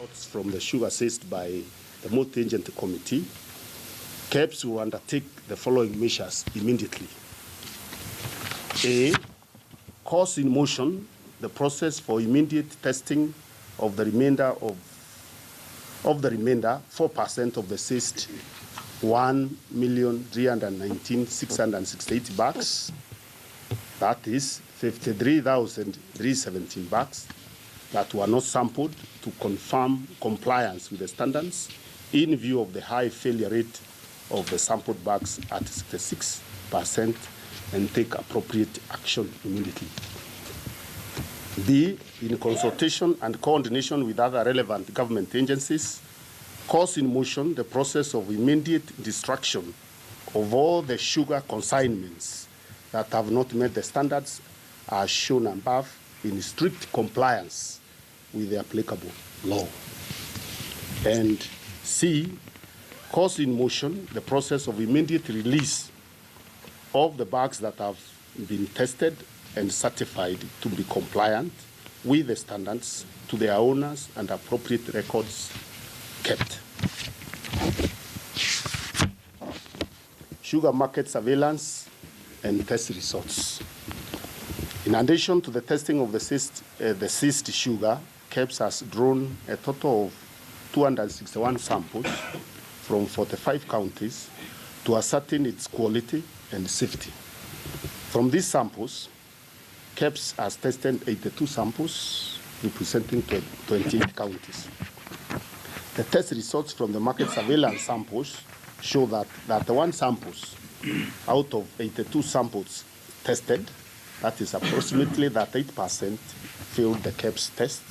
results from the sugar seized by the multi-agency committee, KEBS will undertake the following measures immediately. A, cause in motion the process for immediate testing of the remainder 4% of the seized 1,319,668 bags, that is 53,317 bags, that were not sampled to confirm compliance with the standards in view of the high failure rate of the sampled bags at 66%, and take appropriate action immediately. B, in consultation and coordination with other relevant government agencies, cause in motion the process of immediate destruction of all the sugar consignments that have not met the standards as shown above in strict compliance with the applicable law. And C, cause in motion the process of immediate release of the bags that have been tested and certified to be compliant with the standards to their owners and appropriate records kept. Sugar market surveillance and test results. In addition to the testing of the seized sugar, KEBS has drawn a total of 261 samples from 45 counties to ascertain its quality and safety. From these samples, KEBS has tested 82 samples representing 28 counties. The test results from the market surveillance samples show that the 1 samples out of 82 samples tested, that is approximately that 8% failed the KEBS test,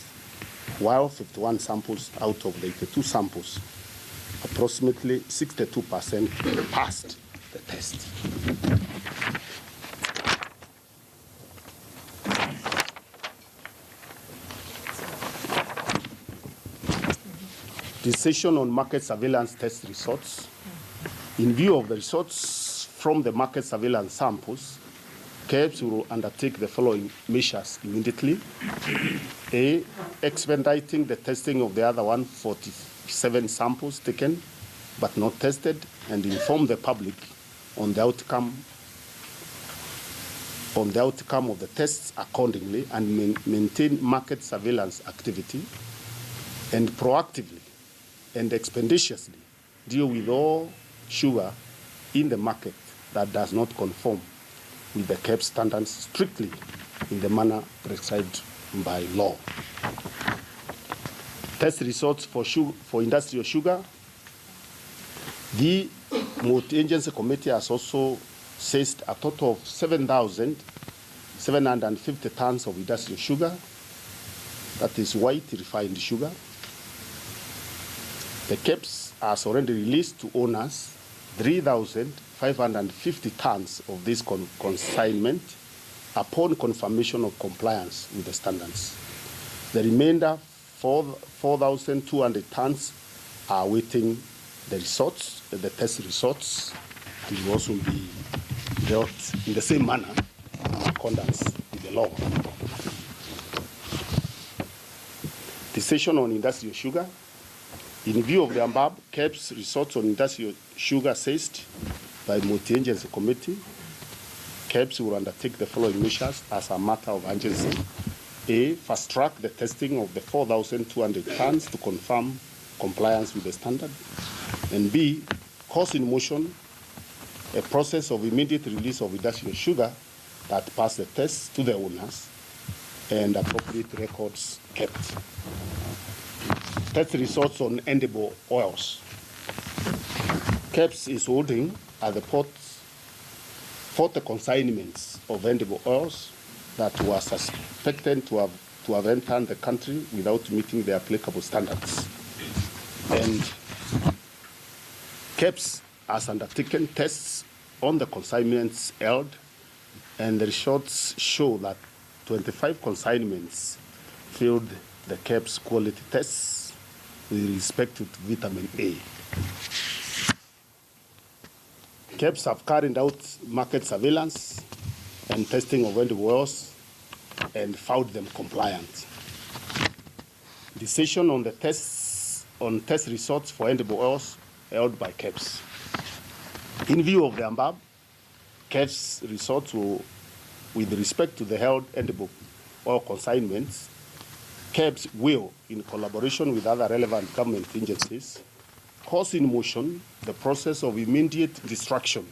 while 51 samples out of the 82 samples, approximately 62% passed the test. Decision on market surveillance test results. In view of the results from the market surveillance samples, KEBS will undertake the following measures immediately. A, expediting the testing of the other 147 samples taken but not tested, and inform the public on the outcome of the tests accordingly, and maintain market surveillance activity, and proactively and expeditiously deal with all sugar in the market that does not conform with the KEBS standards strictly in the manner prescribed by law. Test results for industrial sugar. The multi-agency committee has also seized a total of 7,750 tons of industrial sugar, that is white refined sugar. The KEBS has already released to owners 3,550 tons of this consignment upon confirmation of compliance with the standards. The remainder, 4,200 tons, are awaiting the results, the test results, and will also be dealt in the same manner in accordance with the law. Decision on industrial sugar. In view of the above, KEBS results on industrial sugar seized by multi-agency committee, KEBS will undertake the following measures as a matter of urgency. A, fast-track the testing of the 4,200 tons to confirm compliance with the standard. And B, cause in motion a process of immediate release of industrial sugar that pass the test to the owners and appropriate records kept. Test results on edible oils. KEBS is holding at the port 40 consignments of edible oils that were suspected to have entered the country without meeting the applicable standards. And KEBS has undertaken tests on the consignments held, and the results show that 25 consignments failed the KEBS quality tests with respect to vitamin A. KEBS have carried out market surveillance and testing of edible oils and found them compliant. decision on the test results for edible oils held by KEBS. In view of the above, KEBS results will, with respect to the held edible oil consignments, KEBS will, in collaboration with other relevant government agencies, cause in motion the process of immediate destruction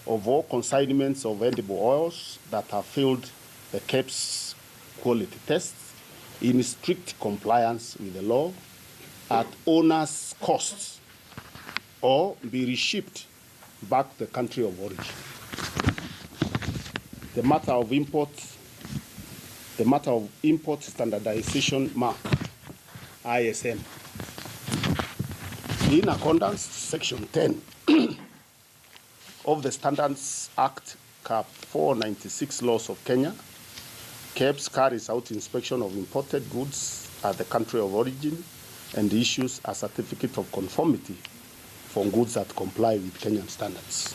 of all consignments of edible oils that have failed the KEBS quality tests in strict compliance with the law at owner's costs or be reshipped back to the country of origin. The matter of import standardization mark, ISM. In accordance Section 10 of the Standards Act, Cap 496 laws of Kenya, KEBS carries out inspection of imported goods at the country of origin and issues a certificate of conformity for goods that comply with Kenyan standards.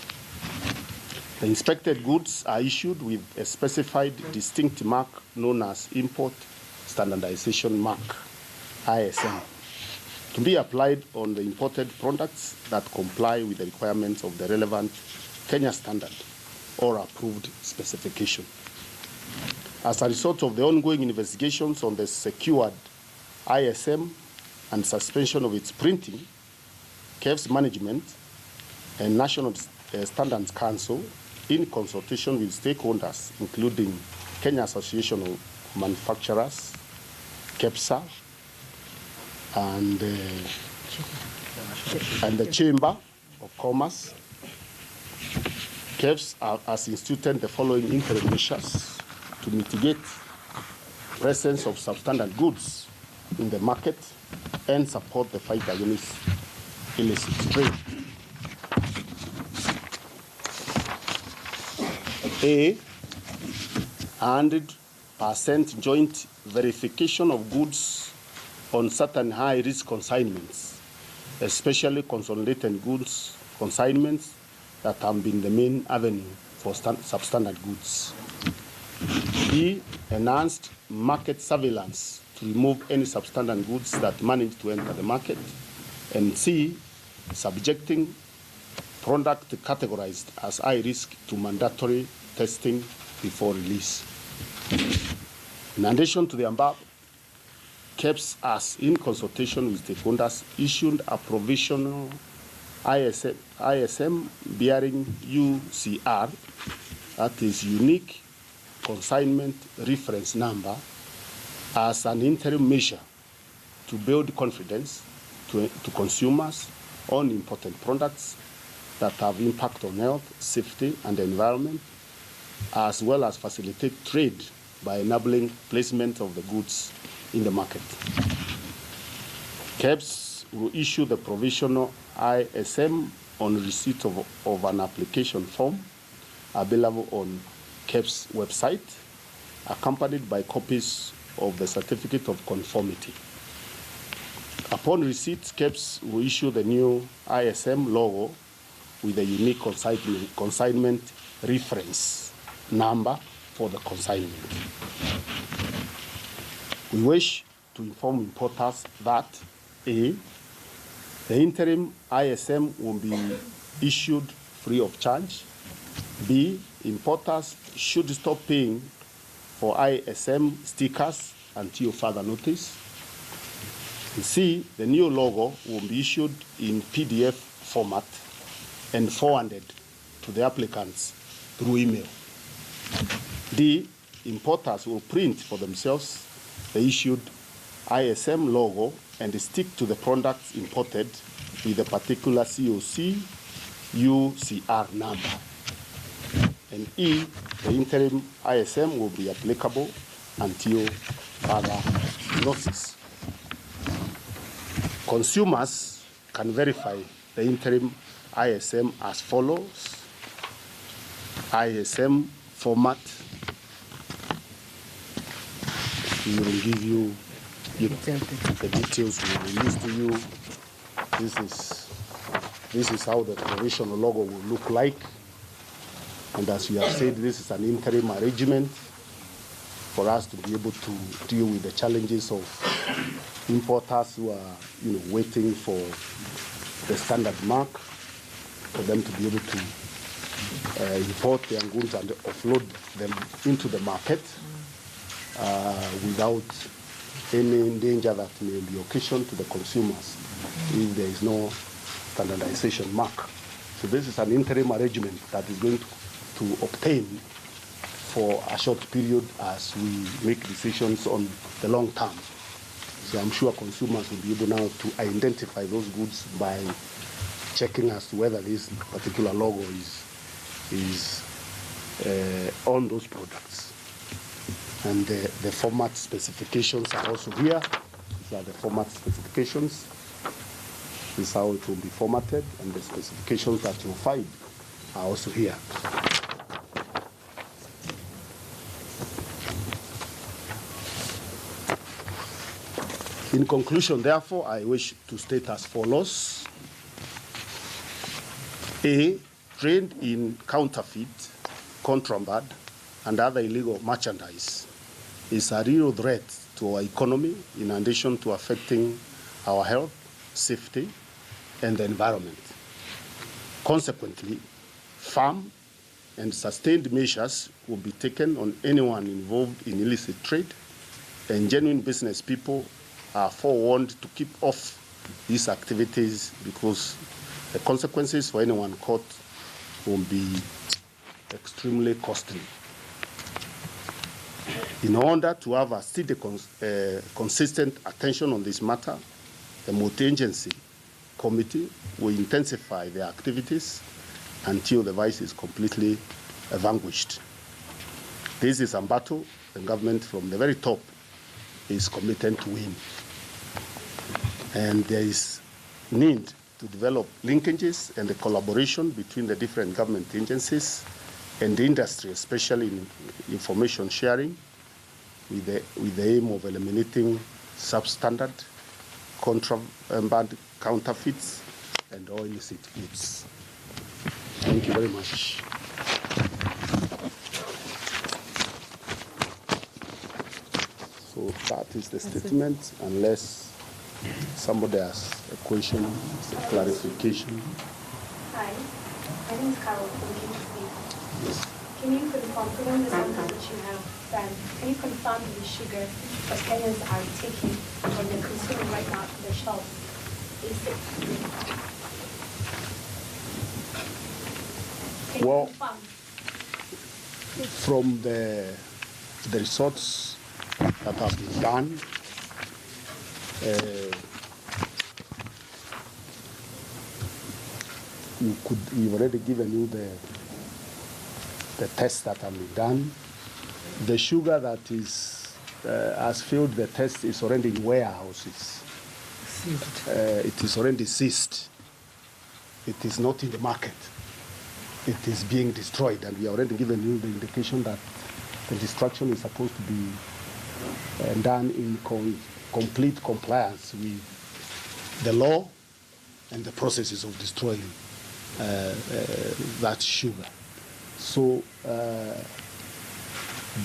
The inspected goods are issued with a specified distinct mark known as Import Standardization Mark, ISM, to be applied on the imported products that comply with the requirements of the relevant Kenya standard or approved specification. As a result of the ongoing investigations on the secured ISM and suspension of its printing, KEBS management and National Standards Council, in consultation with stakeholders, including Kenya Association of Manufacturers, KEBSA, and the Chamber of Commerce, KEBS has instituted the following interim measures to mitigate presence of substandard goods in the market and support the fight against illicit trade. A 100% joint verification of goods on certain high-risk consignments, especially consolidated goods consignments that have been the main avenue for substandard goods. B, enhanced market surveillance to remove any substandard goods that manage to enter the market. And C, subjecting product categorized as high risk to mandatory testing before release. In addition to the above, KEBS has, in consultation with stakeholders, issued a provisional ISM bearing UCR, that is unique consignment reference number, as an interim measure to build confidence to consumers on important products that have impact on health, safety, and the environment, as well as facilitate trade by enabling placement of the goods in the market. KEBS will issue the provisional ISM on receipt of an application form available on KEBS website, accompanied by copies of the certificate of conformity. Upon receipt, KEBS will issue the new ISM logo with a unique consignment reference number for the consignment. We wish to inform importers that A, the interim ISM will be issued free of charge. B, importers should stop paying for ISM stickers until further notice. And C, the new logo will be issued in PDF format and forwarded to the applicants through email. D, importers will print for themselves the issued ISM logo and stick to the products imported with a particular COC UCR number. And E, the interim ISM will be applicable until further notice. Consumers can verify the interim ISM as follows. ISM format. We will give you the details we will release to you. This is how the provisional logo will look like. And as we have said, this is an interim arrangement for us to be able to deal with the challenges of importers who are, waiting for the standard mark for them to be able to import their goods and offload them into the market without any danger that may be occasioned to the consumers if there is no standardization mark. So this is an interim arrangement that is going to obtain for a short period as we make decisions on the long term. So I'm sure consumers will be able now to identify those goods by checking as to whether this particular logo is on those products. And the format specifications are also here. These are the format specifications. This is how it will be formatted, and the specifications that you'll find are also here. In conclusion, therefore, I wish to state as follows. A, trade in counterfeit, contraband, and other illegal merchandise is a real threat to our economy in addition to affecting our health, safety, and the environment. Consequently, firm and sustained measures will be taken on anyone involved in illicit trade, and genuine business people are forewarned to keep off these activities because the consequences for anyone caught will be extremely costly. In order to have a steady, consistent attention on this matter, the multi-agency committee will intensify their activities until the vice is completely vanquished. This is a battle the government from the very top is committed to win. And there is need to develop linkages and the collaboration between the different government agencies and the industry, especially in information sharing, with the aim of eliminating substandard, contraband, counterfeits, and all illicit goods. Thank you very much. So that is the statement, unless somebody has a question, a clarification. Hi, my name is Carol from KTC. Yes. Can you confirm, given the numbers that you have done, can you confirm the sugar that Kenyans are taking or they're consuming right now from the shelves? Is it? Can Well, you confirm? From the resorts that have been done, we've already given you the tests that have been done. The sugar that has failed the test is already in warehouses. It is already seized. It is not in the market. It is being destroyed, and we have already given you the indication that the destruction is supposed to be done in complete compliance with the law and the processes of destroying that sugar. So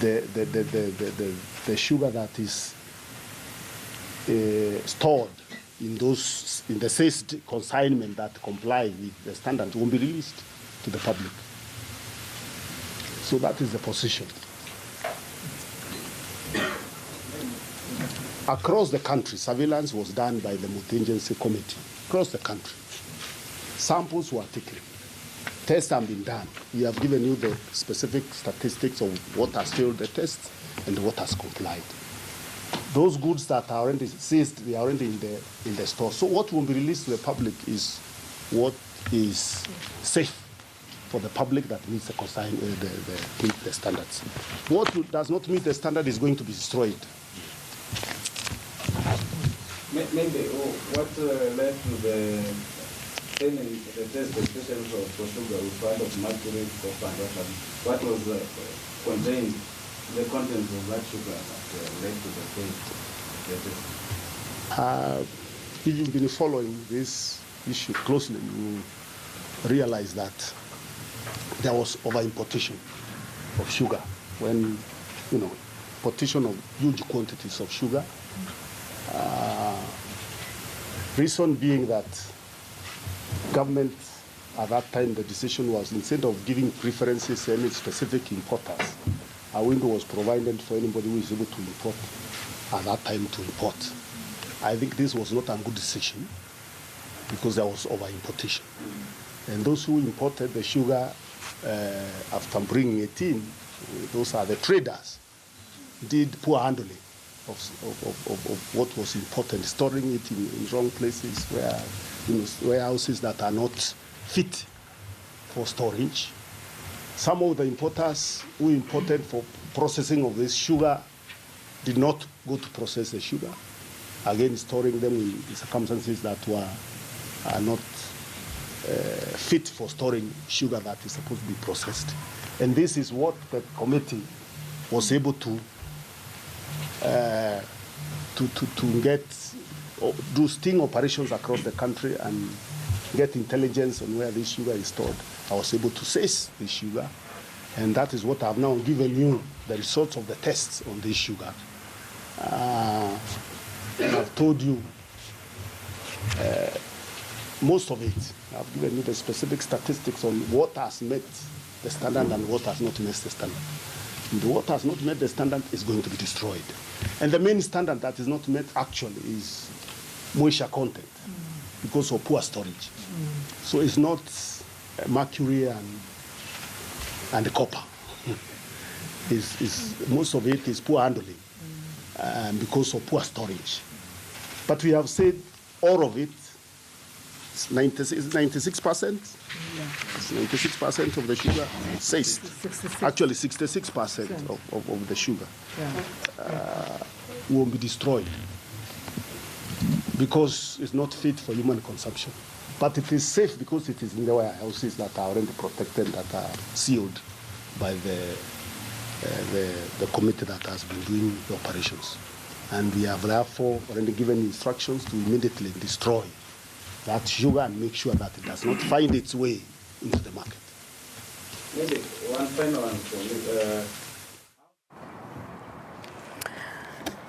the sugar that is stored in the seized consignment that comply with the standards will be released to the public. So that is the position. Across the country, surveillance was done by the multi-agency committee. Across the country, samples were taken. Tests have been done. We have given you the specific statistics of what has failed the test and what has complied. Those goods that are already seized, they are already in the store. So what will be released to the public is what is safe for the public that meets the standards. What does not meet the standard is going to be destroyed. Maybe what led to the test, especially for sugar, with part of mercury, copper, and what was contained, the contents of that sugar that led to the test? If you've been following this issue closely, you realize that there was over-importation of sugar when, importation of huge quantities of sugar Reason being that government at that time, the decision was instead of giving preferences to any specific importers, a window was provided for anybody who is able to import at that time to import. I think this was not a good decision because there was over-importation. And those who imported the sugar after bringing it in, those are the traders, did poor handling of what was imported, storing it in wrong places where, warehouses that are not fit for storage. Some of the importers who imported for processing of this sugar did not go to process the sugar, again storing them in circumstances that are not fit for storing sugar that is supposed to be processed. And this is what the committee was able to get, do sting operations across the country and get intelligence on where this sugar is stored. I was able to seize the sugar, and that is what I've now given you, the results of the tests on this sugar. And I've told you most of it. I've given you the specific statistics on what has met the standard and what has not met the standard. And what has not met the standard is going to be destroyed. And the main standard that is not met actually is moisture content because of poor storage. So it's not mercury and copper. Most of it is poor handling because of poor storage. But we have said all of it, it's 96%. Yeah. It's 96% of the sugar seized. Actually, 66% of the sugar will be destroyed because it's not fit for human consumption. But it is safe because it is in the warehouses that are already protected, that are sealed by the committee that has been doing the operations. And we have therefore already given instructions to immediately destroy that sugar and make sure that it does not find its way into the market. Maybe one final one for you.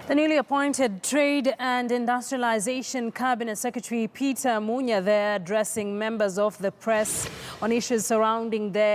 The newly appointed Trade and Industrialization Cabinet Secretary Peter Munya there addressing members of the press on issues surrounding their